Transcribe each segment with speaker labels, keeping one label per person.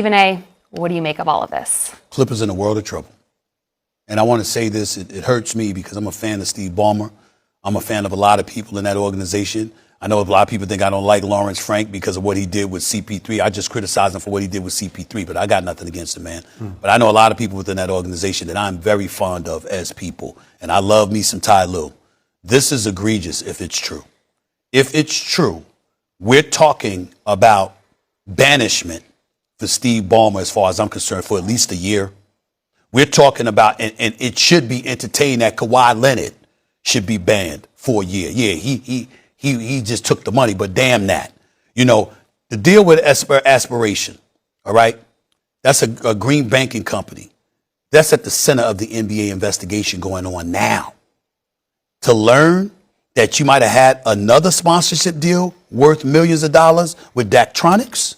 Speaker 1: Stephen A., what do you make of all of this?
Speaker 2: Clippers in a world of trouble. And I want to say this, it hurts me because I'm a fan of Steve Ballmer. I'm a fan of a lot of people in that organization. I know a lot of people think I don't like Lawrence Frank because of what he did with CP3. I just criticize him for what he did with CP3, but I got nothing against the man. But I know a lot of people within that organization that I'm very fond of as people, and I love me some Ty Lue. This is egregious if it's true. If it's true, we're talking about banishment for Steve Ballmer, as far as I'm concerned, for at least a year. We're talking about, and it should be entertained that Kawhi Leonard should be banned for a year. Yeah, he just took the money, but damn that. You know, the deal with aspiration, all right, that's a green banking company. That's at the center of the NBA investigation going on now. To learn that you might have had another sponsorship deal worth millions of dollars with Daktronics.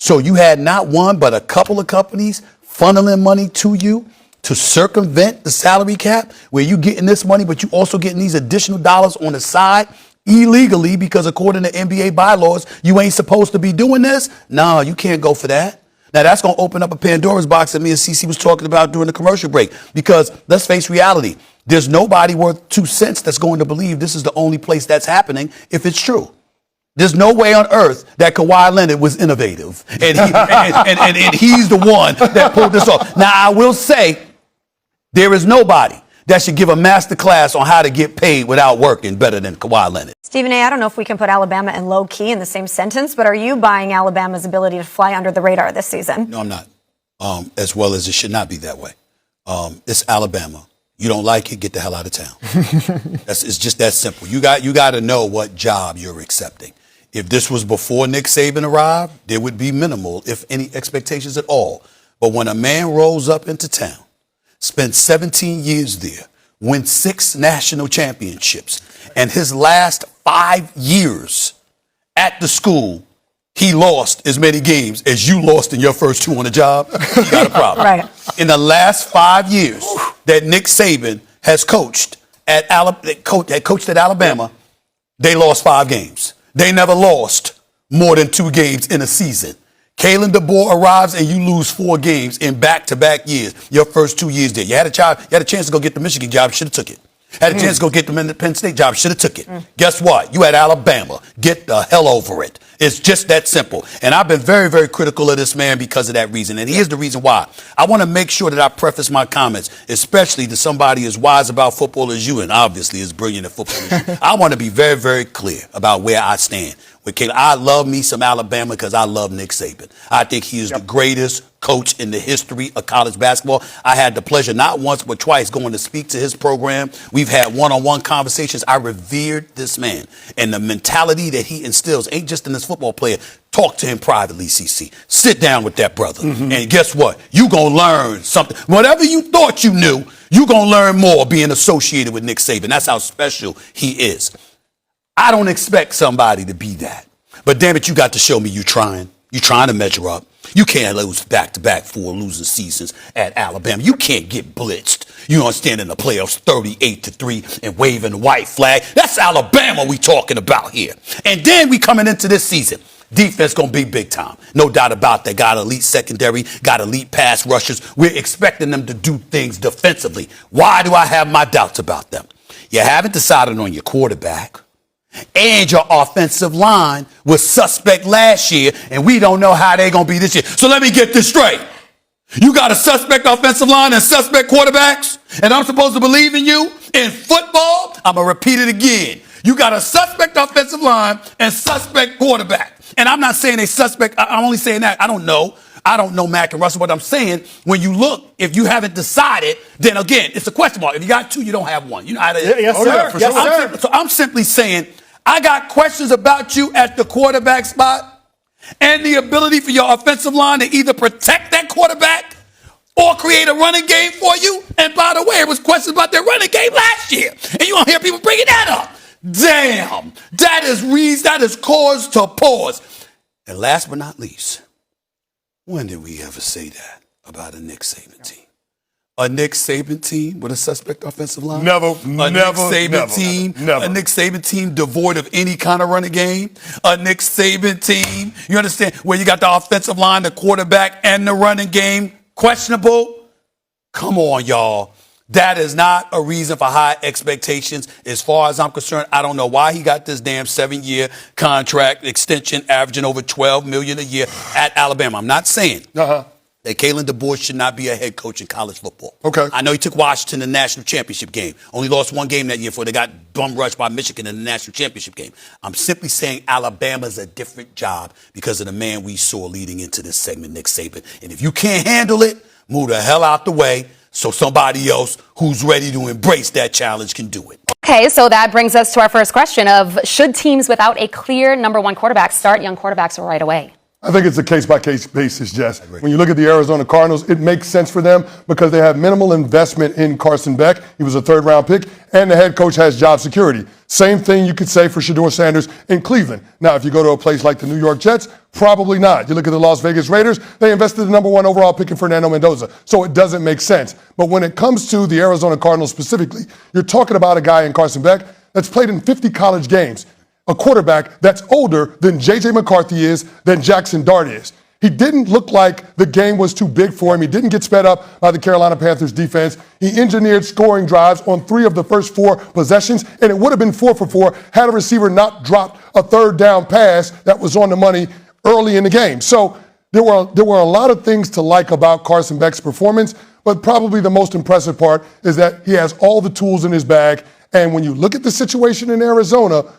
Speaker 2: So you had not one, but a couple of companies funneling money to you to circumvent the salary cap, where you getting this money, but you also getting these additional dollars on the side illegally, because according to NBA bylaws, you ain't supposed to be doing this. No, you can't go for that. Now, that's going to open up a Pandora's box that me and CeCe was talking about during the commercial break, because let's face reality. There's nobody worth 2 cents that's going to believe this is the only place that's happening if it's true. There's no way on earth that Kawhi Leonard was innovative, and he's the one that pulled this off. Now, I will say there is nobody that should give a master class on how to get paid without working better than Kawhi Leonard.
Speaker 3: Stephen A., I don't know if we can put Alabama and low key in the same sentence, but are you buying Alabama's ability to fly under the radar this season?
Speaker 2: No, I'm not. As well as it should not be that way. It's Alabama. You don't like it, get the hell out of town. It's just that simple. You got to know what job you're accepting. If this was before Nick Saban arrived, there would be minimal, if any, expectations at all. But when a man rolls up into town, spent 17 years there, win 6 national championships, and his last 5 years at the school, he lost as many games as you lost in your first 2 on the job, you got a problem.
Speaker 3: Right.
Speaker 2: In the last 5 years that Nick Saban has coached at Alabama, they lost 5 games. They never lost more than 2 games in a season. Kalen DeBoer arrives and you lose 4 games in back-to-back years. Your first 2 years there. You had a chance to go get the Michigan job, should have took it. Had a chance to go get the Penn State job, should have took it. Guess what? You had Alabama. Get the hell over it. It's just that simple. And I've been very, very critical of this man because of that reason. And here's the reason why. I want to make sure that I preface my comments, especially to somebody as wise about football as you, and obviously as brilliant at football as you. I want to be very, very clear about where I stand. I love me some Alabama because I love Nick Saban. I think he is the greatest coach in the history of college basketball. I had the pleasure not once but twice going to speak to his program. We've had one-on-one conversations. I revered this man, and the mentality that he instills ain't just in this football player. Talk to him privately, CC. Sit down with that brother. And guess what? You going to learn something. Whatever you thought you knew, you going to learn more being associated with Nick Saban. That's how special he is. I don't expect somebody to be that. But damn it, you got to show me you trying. You trying to measure up. You can't lose back-to-back 4 losing seasons at Alabama. You can't get blitzed. You don't stand in the playoffs 38-3 and waving the white flag. That's Alabama we talking about here. And then we coming into this season. Defense going to be big time. No doubt about that. Got elite secondary, got elite pass rushers. We're expecting them to do things defensively. Why do I have my doubts about them? You haven't decided on your quarterback. And your offensive line was suspect last year, and we don't know how they're going to be this year. So let me get this straight. You got a suspect offensive line and suspect quarterbacks, and I'm supposed to believe in you? In football, I'm going to repeat it again. You got a suspect offensive line and suspect quarterback. And I'm not saying a suspect. I'm only saying that. I don't know Mac and Russell. What I'm saying, when you look, if you haven't decided, then again, it's a question mark. If you got 2, you don't have 1. You know how to.
Speaker 4: Yes, sir. Yes, sir.
Speaker 2: So I'm simply saying, I got questions about you at the quarterback spot and the ability for your offensive line to either protect that quarterback or create a running game for you. And by the way, it was questions about their running game last year. And you don't hear people bringing that up. Damn. That is cause to pause. And last but not least, when did we ever say that about a Nick Saban team? A Nick Saban team with a suspect offensive line?
Speaker 4: Never,
Speaker 2: a Nick Saban
Speaker 4: never,
Speaker 2: team,
Speaker 4: never.
Speaker 2: A Nick Saban team devoid of any kind of running game? A Nick Saban team, you understand, where you got the offensive line, the quarterback, and the running game questionable? Come on, y'all. That is not a reason for high expectations. As far as I'm concerned, I don't know why he got this damn 7-year contract extension averaging over $12 million a year at Alabama. I'm not saying that Kalen DeBoer should not be a head coach in college football.
Speaker 4: Okay.
Speaker 2: I know he took Washington to the national championship game. Only lost one game that year before they got bum rushed by Michigan in the national championship game. I'm simply saying Alabama's a different job because of the man we saw leading into this segment, Nick Saban. And if you can't handle it, move the hell out the way so somebody else who's ready to embrace that challenge can do it.
Speaker 1: Okay, so that brings us to our first question of should teams without a clear number one quarterback start young quarterbacks right away?
Speaker 4: I think it's a case-by-case basis, Jess. When you look at the Arizona Cardinals, it makes sense for them because they have minimal investment in Carson Beck. He was a third-round pick, and the head coach has job security. Same thing you could say for Shedeur Sanders in Cleveland. Now, if you go to a place like the New York Jets, probably not. You look at the Las Vegas Raiders, they invested the number one overall pick in Fernando Mendoza, so it doesn't make sense. But when it comes to the Arizona Cardinals specifically, you're talking about a guy in Carson Beck that's played in 50 college games. A quarterback that's older than J.J. McCarthy is, than Jackson Dart is. He didn't look like the game was too big for him. He didn't get sped up by the Carolina Panthers defense. He engineered scoring drives on 3 of the first 4 possessions, and it would have been 4 for 4 had a receiver not dropped a third down pass that was on the money early in the game. So there were a lot of things to like about Carson Beck's performance, but probably the most impressive part is that he has all the tools in his bag. And when you look at the situation in Arizona,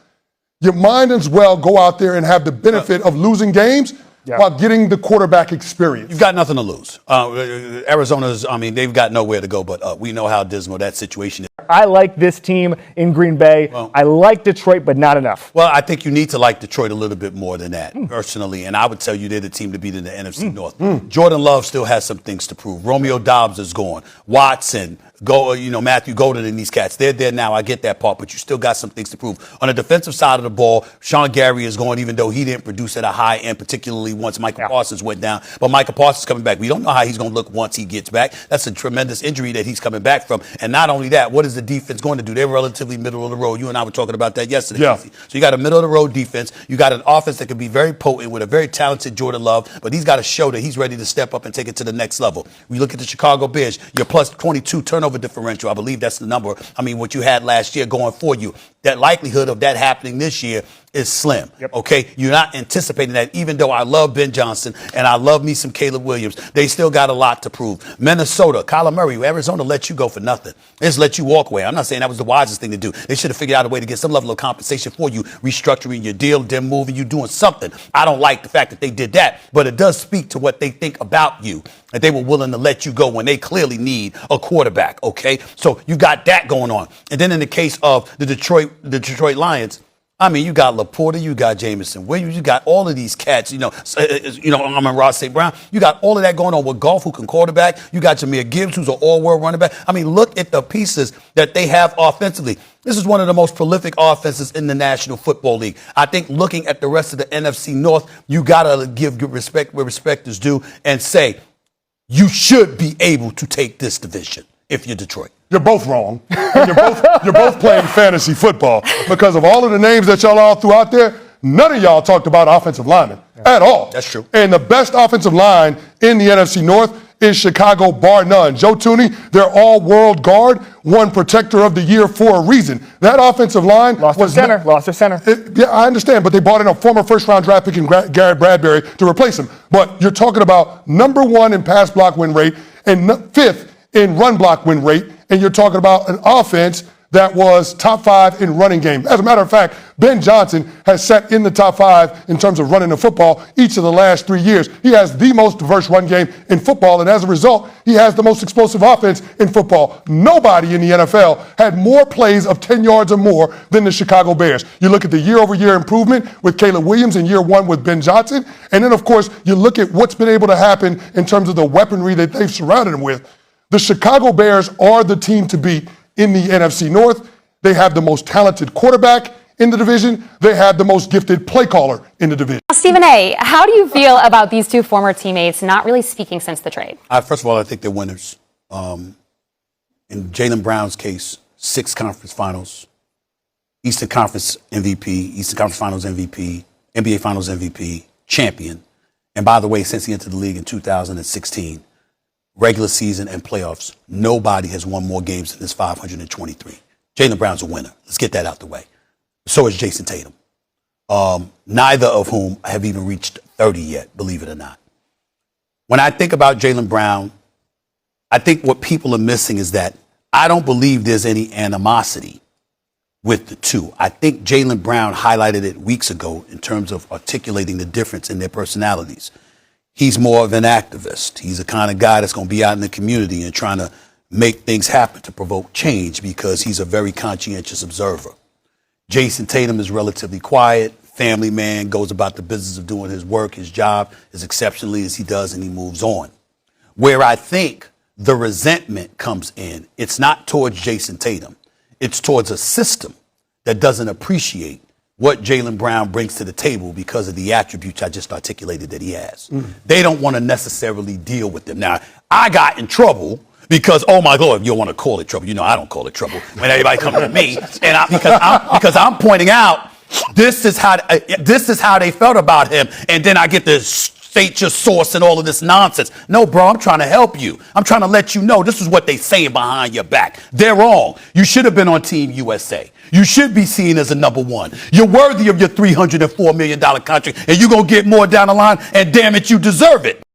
Speaker 4: you might as well go out there and have the benefit of losing games while getting the quarterback experience.
Speaker 2: You've got nothing to lose. Arizona's, they've got nowhere to go but up. We know how dismal that situation is.
Speaker 5: I like this team in Green Bay.
Speaker 2: Well,
Speaker 5: I like Detroit, but not enough.
Speaker 2: Well, I think you need to like Detroit a little bit more than that, personally. And I would tell you they're the team to beat in the NFC North. Jordan Love still has some things to prove. Romeo Dobbs is gone. Watson, Matthew Golden and these cats, they're there now. I get that part, but you still got some things to prove. On the defensive side of the ball, Sean Gary is going, even though he didn't produce at a high end, particularly once Michael Parsons went down. But Michael Parsons coming back. We don't know how he's going to look once he gets back. That's a tremendous injury that he's coming back from. And not only that, what is the defense going to do? They're relatively middle of the road. You and I were talking about that yesterday.
Speaker 4: Yeah.
Speaker 2: So you got a middle of the road defense. You got an offense that can be very potent with a very talented Jordan Love, but he's got to show that he's ready to step up and take it to the next level. We look at the Chicago Bears, your plus 22 turnover differential. I believe that's the number. What you had last year going for you. That likelihood of that happening this year is slim. Okay? You're not anticipating that, even though I love Ben Johnson and I love me some Caleb Williams. They still got a lot to prove. Minnesota, Kyler Murray, Arizona let you go for nothing. They just let you walk away. I'm not saying that was the wisest thing to do. They should have figured out a way to get some level of compensation for you, restructuring your deal, them moving you, doing something. I don't like the fact that they did that, but it does speak to what they think about you, that they were willing to let you go when they clearly need a quarterback, okay? So you got that going on. And then in the case of the Detroit Lions, you got Laporta, you got Jameson Williams, you got all of these cats, Ross St. Brown. You got all of that going on with Goff, who can quarterback. You got Jahmyr Gibbs, who's an all-world running back. Look at the pieces that they have offensively. This is one of the most prolific offenses in the National Football League. I think looking at the rest of the NFC North, you got to give respect where respect is due and say you should be able to take this division if you're Detroit.
Speaker 4: You're both wrong. And you're both playing fantasy football because of all of the names that y'all all threw out there. None of y'all talked about offensive linemen at all.
Speaker 2: That's true.
Speaker 4: And the best offensive line in the NFC North is Chicago, bar none. Joe Thuney, their all-world guard, won Protector of the Year for a reason. That offensive line
Speaker 5: lost their center.
Speaker 4: Yeah, I understand, but they brought in a former first-round draft pick in Garrett Bradbury to replace him. But you're talking about number 1 in pass block win rate and 5th in run block win rate, and you're talking about an offense that was top 5 in running game. As a matter of fact, Ben Johnson has sat in the top 5 in terms of running the football each of the last 3 years. He has the most diverse run game in football, and as a result, he has the most explosive offense in football. Nobody in the NFL had more plays of 10 yards or more than the Chicago Bears. You look at the year-over-year improvement with Caleb Williams in year 1 with Ben Johnson, and then, of course, you look at what's been able to happen in terms of the weaponry that they've surrounded him with. The Chicago Bears are the team to beat in the NFC North. They have the most talented quarterback in the division. They have the most gifted play caller in the division.
Speaker 1: Stephen A., how do you feel about these two former teammates not really speaking since the trade?
Speaker 2: First of all, I think they're winners. In Jaylen Brown's case, 6 conference finals, Eastern Conference MVP, Eastern Conference Finals MVP, NBA Finals MVP, champion. And by the way, since he entered the league in 2016, regular season and playoffs, nobody has won more games than this 523. Jaylen Brown's a winner. Let's get that out the way. So is Jason Tatum. Neither of whom have even reached 30 yet, believe it or not. When I think about Jaylen Brown, I think what people are missing is that I don't believe there's any animosity with the two. I think Jaylen Brown highlighted it weeks ago in terms of articulating the difference in their personalities. He's more of an activist. He's the kind of guy that's going to be out in the community and trying to make things happen to provoke change because he's a very conscientious observer. Jason Tatum is relatively quiet, family man, goes about the business of doing his work, his job as exceptionally as he does, and he moves on. Where I think the resentment comes in, it's not towards Jason Tatum. It's towards a system that doesn't appreciate what Jaylen Brown brings to the table because of the attributes I just articulated that he has. They don't want to necessarily deal with them. Now, I got in trouble because, oh my Lord, you don't want to call it trouble. You know I don't call it trouble when everybody comes to me. And because I'm pointing out this is how they felt about him. And then I get to state your source and all of this nonsense. No, bro, I'm trying to help you. I'm trying to let you know this is what they saying behind your back. They're wrong. You should have been on Team USA. You should be seen as a number one. You're worthy of your $304 million contract, and you're going to get more down the line, and damn it, you deserve it.